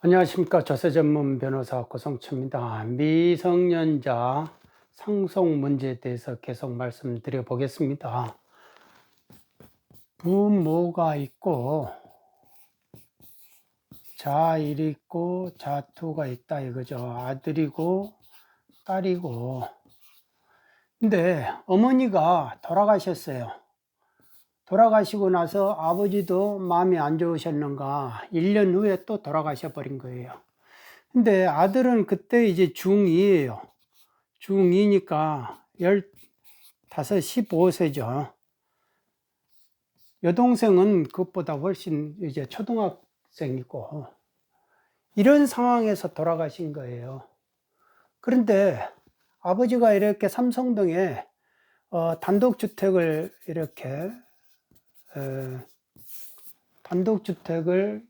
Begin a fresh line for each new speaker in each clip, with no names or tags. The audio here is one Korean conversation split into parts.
안녕하십니까. 조세 전문 변호사 고성추입니다. 미성년자 상속 문제에 대해서 계속 말씀드려 보겠습니다. 부모가 있고 자일이 있고 자투가 있다 이거죠. 아들이고 딸이고. 근데 어머니가 돌아가셨어요. 돌아가시고 나서 아버지도 마음이 안 좋으셨는가 1년 후에 또 돌아가셔 버린 거예요. 근데 아들은 그때 이제 중2예요. 중2니까 15, 15세죠. 여동생은 그것보다 훨씬 이제 초등학생이고, 이런 상황에서 돌아가신 거예요. 그런데 아버지가 이렇게 삼성동에 단독주택을 이렇게 단독주택을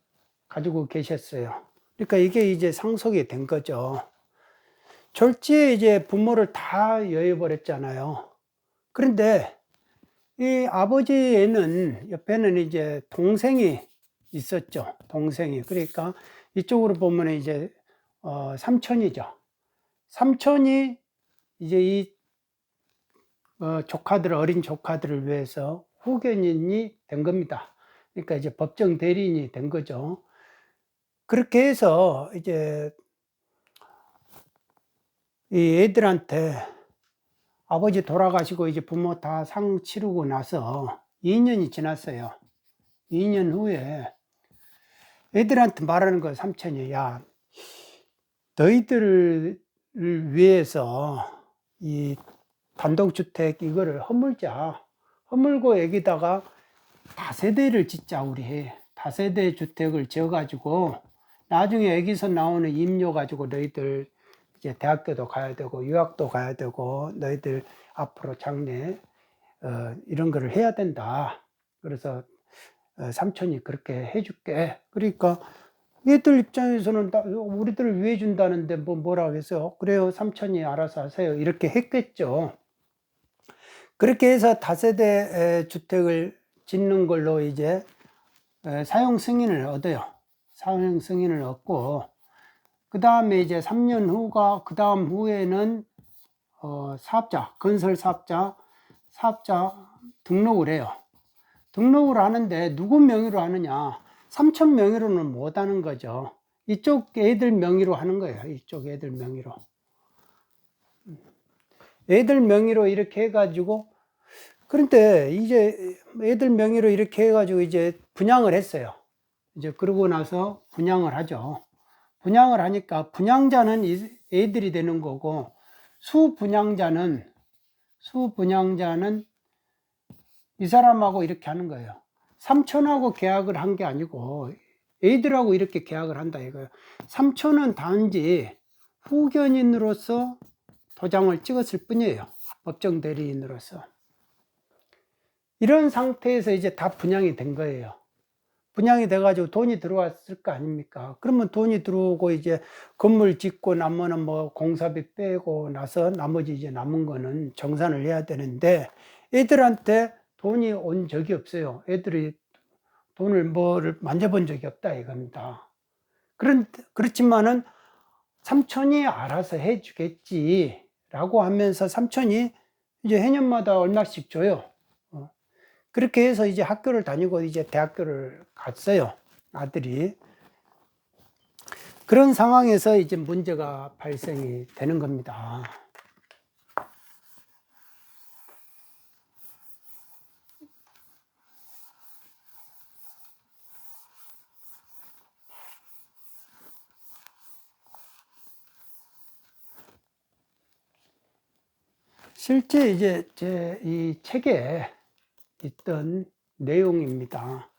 가지고 계셨어요. 그러니까 이게 이제 상속이 된 거죠. 졸지에 이제 부모를 다 여의버렸잖아요. 그런데 이 아버지에는 옆에는 이제 동생이 있었죠. 동생이. 그러니까 이쪽으로 보면 이제 삼촌이죠. 삼촌이 이제 이 조카들, 어린 조카들을 위해서 후견인이 된 겁니다. 그러니까 이제 법정 대리인이 된 거죠. 그렇게 해서 이제 이 애들한테 아버지 돌아가시고 이제 부모 다 상 치르고 나서 2년이 지났어요. 2년 후에 애들한테 말하는 거예요. 삼촌이, 야, 너희들을 위해서 이 단독주택 이거를 허물자. 허물고 여기다가 다세대를 짓자. 우리 다세대 주택을 지어가지고 나중에 여기서 나오는 임료 가지고 너희들 이제 대학교도 가야 되고 유학도 가야 되고 너희들 앞으로 장래 이런 거를 해야 된다. 그래서 삼촌이 그렇게 해줄게. 그러니까 얘들 입장에서는 우리들을 위해 준다는데 뭐라 그랬어요? 그래요, 삼촌이 알아서 하세요. 이렇게 했겠죠. 그렇게 해서 다세대 주택을 짓는 걸로 이제 사용 승인을 얻어요. 사용 승인을 얻고, 그 다음에 이제 3년 후가, 그 다음 후에는 사업자, 건설 사업자 등록을 해요. 등록을 하는데 누구 명의로 하느냐? 삼촌 명의로는 못 하는 거죠. 이쪽 애들 명의로 하는 거예요. 이쪽 애들 명의로. 애들 명의로 이렇게 해가지고, 그런데 이제 애들 명의로 이렇게 해가지고 이제 분양을 했어요. 이제 그러고 나서 분양을 하죠. 분양을 하니까 분양자는 애들이 되는 거고, 수분양자는 이 사람하고 이렇게 하는 거예요. 삼촌하고 계약을 한 게 아니고 애들하고 이렇게 계약을 한다 이거예요. 삼촌은 단지 후견인으로서 도장을 찍었을 뿐이에요. 법정 대리인으로서. 이런 상태에서 이제 다 분양이 된 거예요. 분양이 돼가지고 돈이 들어왔을 거 아닙니까? 그러면 돈이 들어오고 이제 건물 짓고 나면은 뭐 공사비 빼고 나서 나머지 이제 남은 거는 정산을 해야 되는데 애들한테 돈이 온 적이 없어요. 애들이 돈을 뭐를 만져본 적이 없다 이겁니다. 그렇지만은 삼촌이 알아서 해주겠지 라고 하면서 삼촌이 이제 해년마다 얼마씩 줘요. 그렇게 해서 이제 학교를 다니고 이제 대학교를 갔어요. 아들이. 그런 상황에서 이제 문제가 발생이 되는 겁니다. 실제 이제 제 이 책에 있던 내용입니다.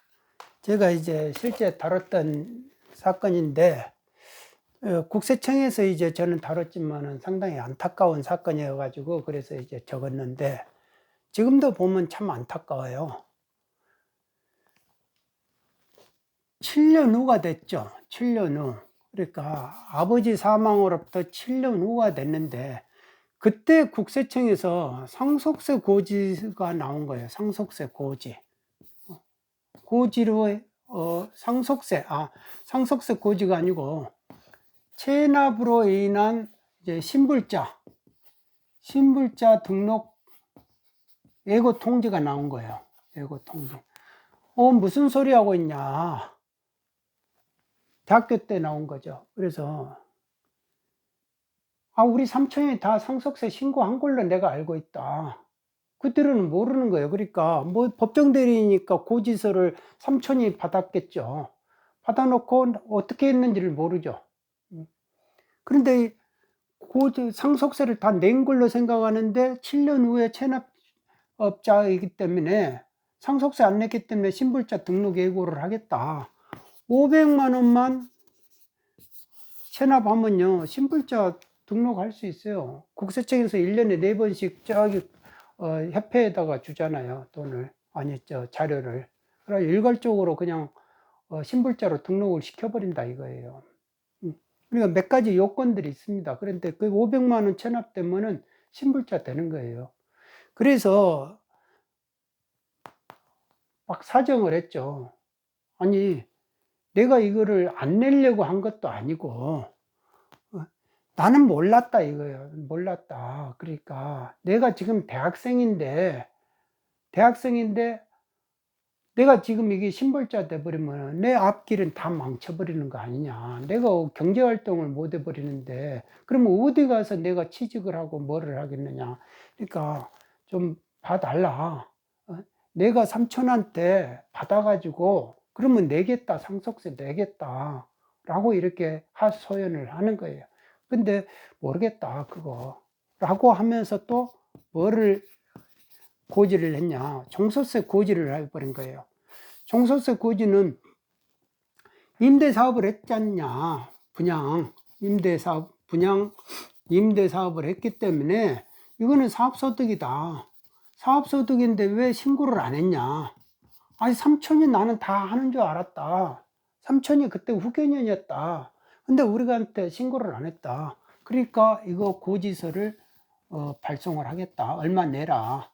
제가 이제 실제 다뤘던 사건인데, 국세청에서 이제 저는 다뤘지만은 상당히 안타까운 사건이어가지고 그래서 이제 적었는데, 지금도 보면 참 안타까워요. 7년 후가 됐죠. 7년 후. 그러니까 아버지 사망으로부터 7년 후가 됐는데, 그때 국세청에서 상속세 고지가 나온 거예요. 상속세 고지. 고지로 상속세 고지가 아니고 체납으로 인한 이제 신불자 등록 예고 통지가 나온 거예요. 예고 통지. 무슨 소리 하고 있냐. 대학교 때 나온 거죠. 그래서 우리 삼촌이 다 상속세 신고한 걸로 내가 알고 있다. 그때는 모르는 거예요. 그러니까 뭐 법정대리니까 고지서를 삼촌이 받았겠죠. 받아놓고 어떻게 했는지를 모르죠. 그런데 상속세를 다 낸 걸로 생각하는데 7년 후에 체납업자이기 때문에 상속세 안 냈기 때문에 신불자 등록 예고를 하겠다. 500만 원만 체납하면요 신불자 등록할 수 있어요. 국세청에서 1년에 4번씩 저기 협회에다가 주잖아요. 돈을. 자료를. 그래서 일괄적으로 그냥 신불자로 등록을 시켜버린다 이거예요. 그러니까 몇 가지 요건들이 있습니다. 그런데 그 500만 원 체납되면은 신불자 되는 거예요. 그래서 막 사정을 했죠. 아니, 내가 이거를 안 내려고 한 것도 아니고, 나는 몰랐다 이거예요. 몰랐다. 그러니까 내가 지금 대학생인데 내가 지금 이게 신불자 돼버리면 내 앞길은 다 망쳐버리는 거 아니냐. 내가 경제활동을 못 해버리는데 그러면 어디 가서 내가 취직을 하고 뭐를 하겠느냐. 그러니까 좀 봐달라. 내가 삼촌한테 받아가지고 그러면 내겠다. 상속세 내겠다. 라고 이렇게 하소연을 하는 거예요. 근데 모르겠다 그거 라고 하면서 또 뭐를 고지를 했냐. 종소세 고지를 해버린 거예요. 종소세 고지는 임대사업을 했지 않냐. 임대사업을 했기 때문에 이거는 사업소득이다. 사업소득인데 왜 신고를 안 했냐. 아니 삼촌이 나는 다 하는 줄 알았다. 삼촌이 그때 후견인이었다. 근데 우리한테 신고를 안 했다. 그러니까 이거 고지서를 발송을 하겠다. 얼마 내라.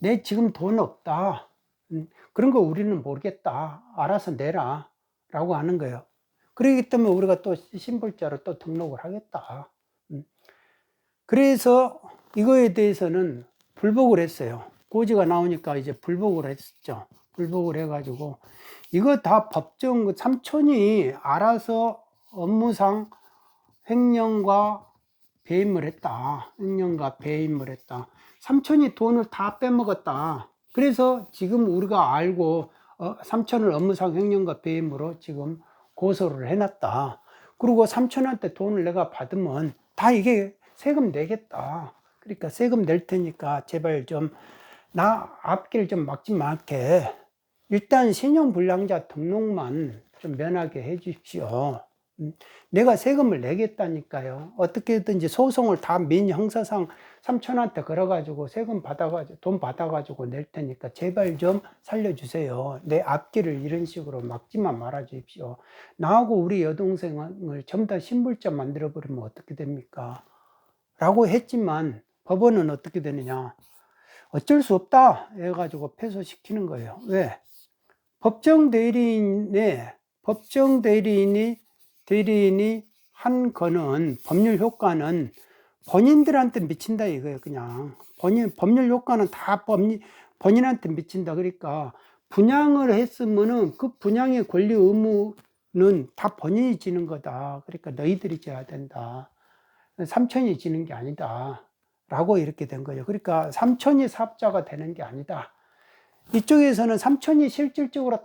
내 지금 돈 없다. 그런 거 우리는 모르겠다. 알아서 내라. 라고 하는 거예요. 그렇기 때문에 우리가 또 신불자로 또 등록을 하겠다. 그래서 이거에 대해서는 불복을 했어요. 고지가 나오니까 이제 불복을 했죠. 불복을 해가지고 이거 다 법정 삼촌이 알아서 업무상 횡령과 배임을 했다. 삼촌이 돈을 다 빼먹었다. 그래서 지금 우리가 알고 삼촌을 업무상 횡령과 배임으로 지금 고소를 해놨다. 그리고 삼촌한테 돈을 내가 받으면 다 이게 세금 내겠다. 그러니까 세금 낼 테니까 제발 좀 나 앞길 좀 막지 말게. 일단 신용불량자 등록만 좀 면하게 해 주십시오. 내가 세금을 내겠다니까요. 어떻게든지 소송을 다 민형사상 삼촌한테 걸어가지고 세금 받아가지고 돈 받아가지고 낼 테니까 제발 좀 살려주세요. 내 앞길을 이런 식으로 막지만 말아 주십시오. 나하고 우리 여동생을 전부 다 신불자 만들어 버리면 어떻게 됩니까? 라고 했지만 법원은 어떻게 되느냐. 어쩔 수 없다 해가지고 패소시키는 거예요. 왜? 대리인이 한 거는 법률 효과는 본인들한테 미친다 이거예요. 그냥 법률 효과는 다 본인한테 미친다. 그러니까 분양을 했으면은 그 분양의 권리 의무는 다 본인이 지는 거다. 그러니까 너희들이 져야 된다. 삼촌이 지는 게 아니다. 라고 이렇게 된 거예요. 그러니까 삼촌이 사업자가 되는 게 아니다. 이쪽에서는 삼촌이 실질적으로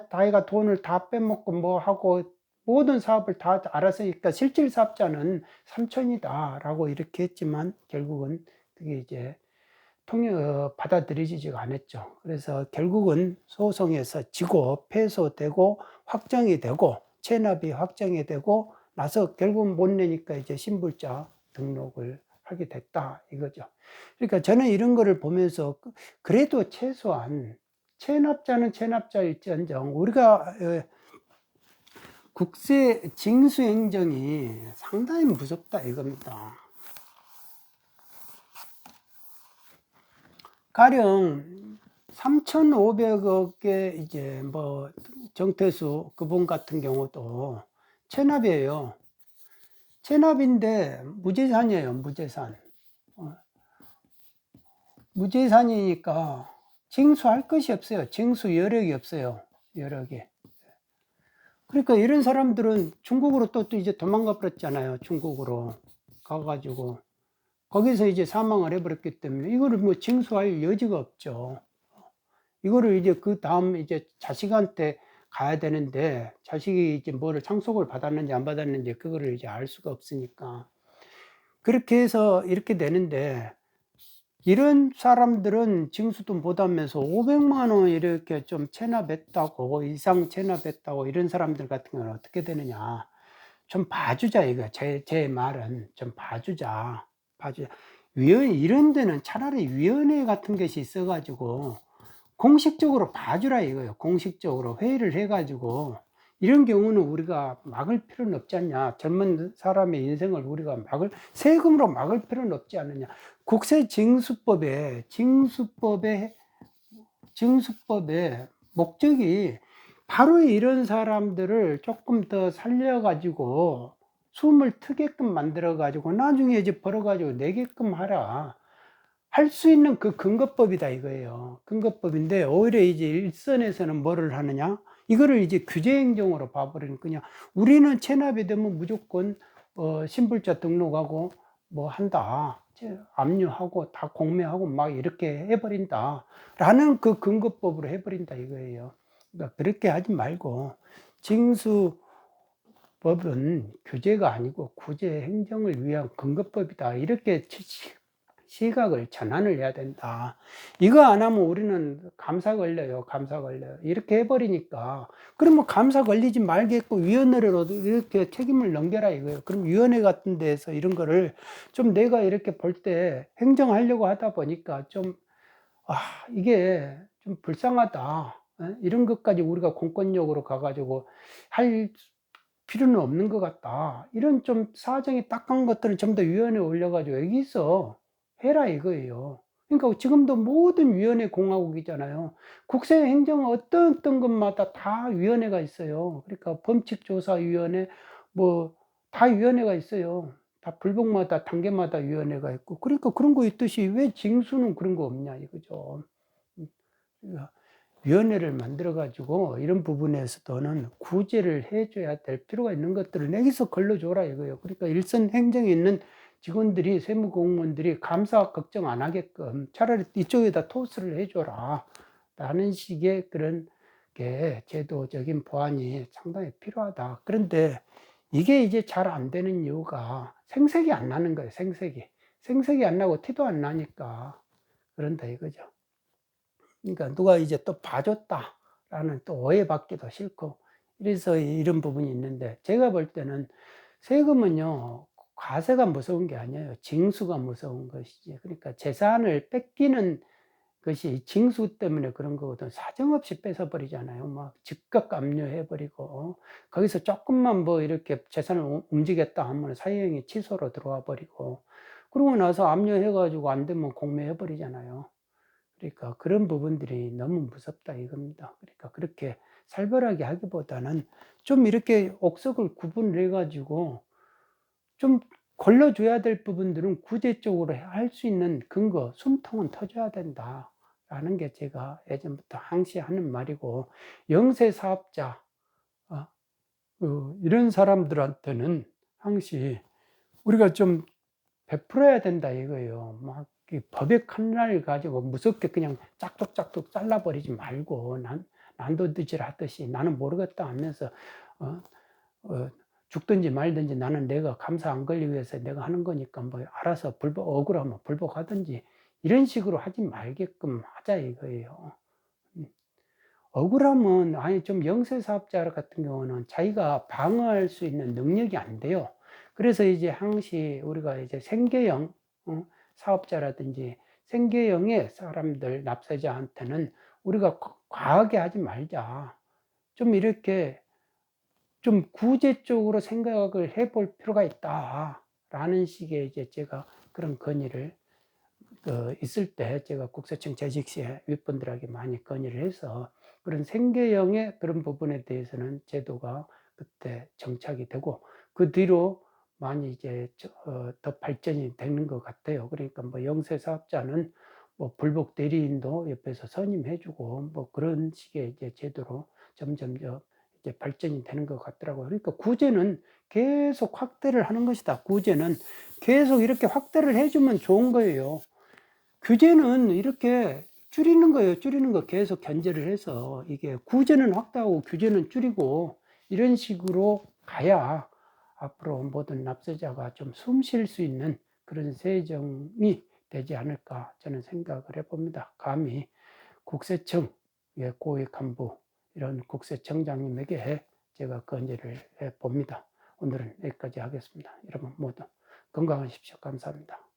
다이가 돈을 다 빼먹고 뭐 하고 모든 사업을 다 알아서 하니까 실질 사업자는 삼촌이다 라고 이렇게 했지만 결국은 그게 이제 받아들여지지가 않았죠. 그래서 결국은 소송에서 지고 패소되고 확정이 되고 체납이 확정이 되고 나서 결국은 못 내니까 이제 신불자 등록을 하게 됐다 이거죠. 그러니까 저는 이런 거를 보면서 그래도 최소한 체납자는 체납자일지언정 우리가 국세 징수 행정이 상당히 무섭다 이겁니다. 가령 3,500억의 이제 뭐 정태수 그분 같은 경우도 체납이에요. 체납인데 무재산이에요, 무재산. 무재산이니까 징수할 것이 없어요. 징수 여력이 없어요. 여력이. 그러니까 이런 사람들은 중국으로 또 이제 도망가 버렸잖아요. 중국으로 가가지고 거기서 이제 사망을 해버렸기 때문에 이거를 뭐 징수할 여지가 없죠. 이거를 이제 그 다음 이제 자식한테 가야 되는데 자식이 이제 뭐를 상속을 받았는지 안 받았는지 그거를 이제 알 수가 없으니까 그렇게 해서 이렇게 되는데, 이런 사람들은 징수도 못하면서 500만 원 이렇게 좀 체납했다고, 이상 체납했다고, 이런 사람들 같은 경우는 어떻게 되느냐. 좀 봐주자, 이거. 제 말은 좀 봐주자. 봐주자. 이런 데는 차라리 위원회 같은 것이 있어가지고, 공식적으로 봐주라 이거예요. 공식적으로 회의를 해가지고, 이런 경우는 우리가 막을 필요는 없지 않냐. 젊은 사람의 인생을 우리가 세금으로 막을 필요는 없지 않느냐. 국세징수법의 목적이 바로 이런 사람들을 조금 더 살려가지고 숨을 트게끔 만들어가지고 나중에 이제 벌어가지고 내게끔 하라. 할 수 있는 그 근거법이다 이거예요. 근거법인데 오히려 이제 일선에서는 뭐를 하느냐? 이거를 이제 규제행정으로 봐버리는 그냥 우리는 체납이 되면 무조건 신불자 등록하고 뭐 한다. 압류하고 다 공매하고 막 이렇게 해버린다. 라는 그 근거법으로 해버린다 이거예요. 그러니까 그렇게 하지 말고 징수법은 규제가 아니고 구제 행정을 위한 근거법이다. 이렇게 시각을 전환을 해야 된다. 이거 안 하면 우리는 감사 걸려요. 감사 걸려요. 이렇게 해버리니까. 그러면 감사 걸리지 말겠고 위원회로 이렇게 책임을 넘겨라 이거예요. 그럼 위원회 같은 데서 이런 거를 좀 내가 이렇게 볼 때 행정하려고 하다 보니까 좀, 이게 좀 불쌍하다. 이런 것까지 우리가 공권력으로 가가지고 할 필요는 없는 것 같다. 이런 좀 사정이 딱한 것들은 좀 더 위원회에 올려가지고 여기서 해라 이거예요. 그러니까 지금도 모든 위원회 공화국이잖아요. 국세행정 어떤 것마다 다 위원회가 있어요. 그러니까 범칙조사위원회 뭐 다 위원회가 있어요. 다 불복마다 단계마다 위원회가 있고 그러니까 그런 거 있듯이 왜 징수는 그런 거 없냐 이거죠. 위원회를 만들어 가지고 이런 부분에서도는 구제를 해줘야 될 필요가 있는 것들을 여기서 걸러줘라 이거예요. 그러니까 일선 행정에 있는 직원들이 세무공무원들이 감사 걱정 안 하게끔 차라리 이쪽에다 토스를 해줘라 라는 식의 그런 게 제도적인 보완이 상당히 필요하다. 그런데 이게 이제 잘 안 되는 이유가 생색이 안 나는 거예요. 생색이 안 나고 티도 안 나니까 그런다 이거죠. 그러니까 누가 이제 또 봐줬다라는 또 오해받기도 싫고 이래서 이런 부분이 있는데, 제가 볼 때는 세금은요 과세가 무서운 게 아니에요. 징수가 무서운 것이지. 그러니까 재산을 뺏기는 것이 징수 때문에 그런 거거든. 사정없이 뺏어버리잖아요. 막 즉각 압류해버리고 거기서 조금만 뭐 이렇게 재산을 움직였다 하면 사유행위 취소로 들어와 버리고 그러고 나서 압류해가지고 안 되면 공매해버리잖아요. 그러니까 그런 부분들이 너무 무섭다 이겁니다. 그러니까 그렇게 살벌하게 하기보다는 좀 이렇게 옥석을 구분을 해가지고 좀 걸러줘야 될 부분들은 구제적으로 할 수 있는 근거, 숨통은 터줘야 된다. 라는 게 제가 예전부터 항시 하는 말이고, 영세 사업자, 이런 사람들한테는 항시 우리가 좀 베풀어야 된다 이거예요. 막 법의 칼날을 가지고 무섭게 그냥 짝뚝짝뚝 잘라버리지 말고 난도질을 하듯이 나는 모르겠다 하면서 어, 죽든지 말든지 나는 내가 감사 안 걸리기 위해서 내가 하는 거니까 뭐 알아서 억울하면 불복하든지 이런 식으로 하지 말게끔 하자 이거예요. 억울하면 아니 좀 영세 사업자 같은 경우는 자기가 방어할 수 있는 능력이 안 돼요. 그래서 이제 항시 우리가 이제 생계형 사업자라든지 생계형의 사람들 납세자한테는 우리가 과하게 하지 말자. 좀 이렇게 좀 구제적으로 생각을 해볼 필요가 있다라는 식의 이제 제가 그런 건의를 있을 때 제가 국세청 재직 시에 윗분들에게 많이 건의를 해서 그런 생계형의 그런 부분에 대해서는 제도가 그때 정착이 되고 그 뒤로 많이 이제 더 발전이 되는 것 같아요. 그러니까 뭐 영세 사업자는 뭐 불복 대리인도 옆에서 선임해주고 뭐 그런 식의 이제 제도로 점점 이제 발전이 되는 것 같더라고요. 그러니까 구제는 계속 확대를 하는 것이다. 구제는 계속 이렇게 확대를 해주면 좋은 거예요. 규제는 이렇게 줄이는 거예요. 줄이는 거 계속 견제를 해서 이게 구제는 확대하고 규제는 줄이고 이런 식으로 가야 앞으로 모든 납세자가 좀 숨 쉴 수 있는 그런 세정이 되지 않을까 저는 생각을 해봅니다. 감히 국세청 고위 간부 이런 국세청장님에게 제가 건의를 해봅니다. 오늘은 여기까지 하겠습니다. 여러분 모두 건강하십시오. 감사합니다.